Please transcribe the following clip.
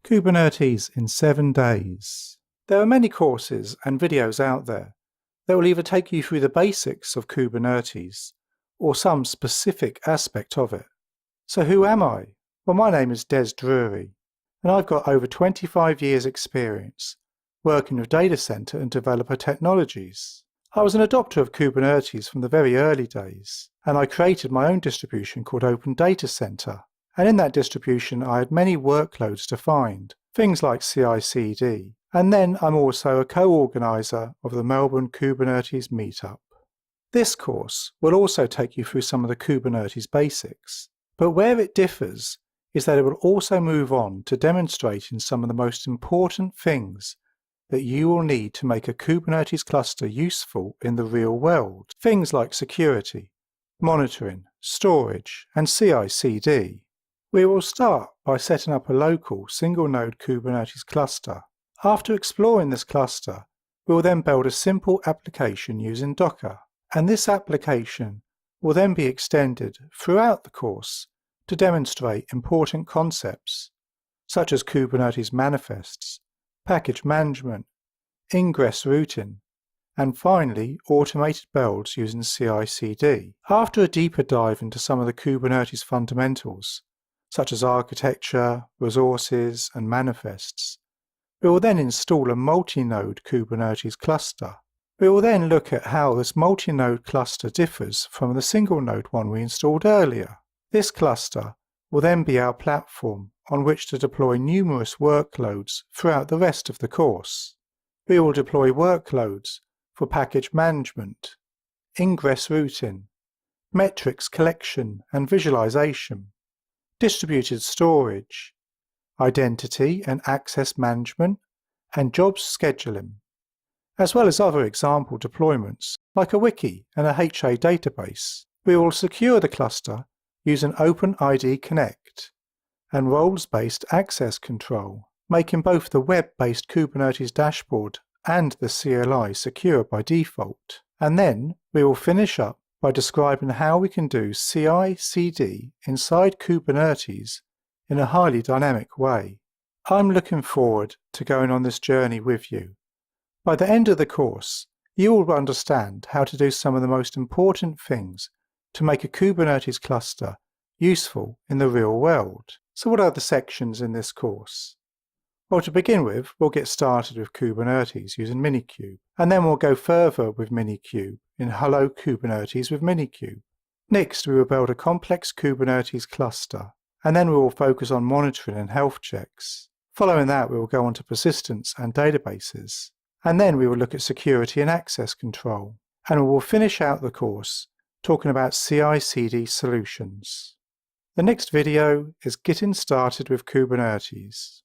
Kubernetes in 7 days. There are many courses and videos out there that will either take you through the basics of Kubernetes or some specific aspect of it. So who am I? Well, my name is Des Drury, and I've got over 25 years experience working with data center and developer technologies. I was an adopter of Kubernetes from the very early days, and I created my own distribution called Open Data Center. And in that distribution I had many workloads defined, things like CI/CD, and then I'm also a co-organizer of the Melbourne Kubernetes Meetup. This course will also take you through some of the Kubernetes basics, but where it differs is that it will also move on to demonstrating some of the most important things that you will need to make a Kubernetes cluster useful in the real world, things like security, monitoring, storage, and CI/CD. We will start by setting up a local single-node Kubernetes cluster. After exploring this cluster, we will then build a simple application using Docker, and this application will then be extended throughout the course to demonstrate important concepts, such as Kubernetes manifests, package management, ingress routing, and finally automated builds using CI/CD. After a deeper dive into some of the Kubernetes fundamentals, such as architecture, resources, and manifests, we will then install a multi-node Kubernetes cluster. We will then look at how this multi-node cluster differs from the single-node one we installed earlier. This cluster will then be our platform on which to deploy numerous workloads throughout the rest of the course. We will deploy workloads for package management, ingress routing, metrics collection and visualization, distributed storage, identity and access management, and jobs scheduling, as well as other example deployments like a wiki and a HA database. We will secure the cluster using OpenID Connect and roles-based access control, making both the web-based Kubernetes dashboard and the CLI secure by default. And then we will finish up by describing how we can do CI/CD inside Kubernetes in a highly dynamic way. I'm looking forward to going on this journey with you. By the end of the course, you will understand how to do some of the most important things to make a Kubernetes cluster useful in the real world. So what are the sections in this course? Well, to begin with, we'll get started with Kubernetes using Minikube, and then we'll go further with Minikube in Hello Kubernetes with Minikube. Next, we will build a complex Kubernetes cluster, and then we will focus on monitoring and health checks. Following that, we will go on to persistence and databases, and then we will look at security and access control, and we will finish out the course talking about CI/CD solutions. The next video is Getting Started with Kubernetes.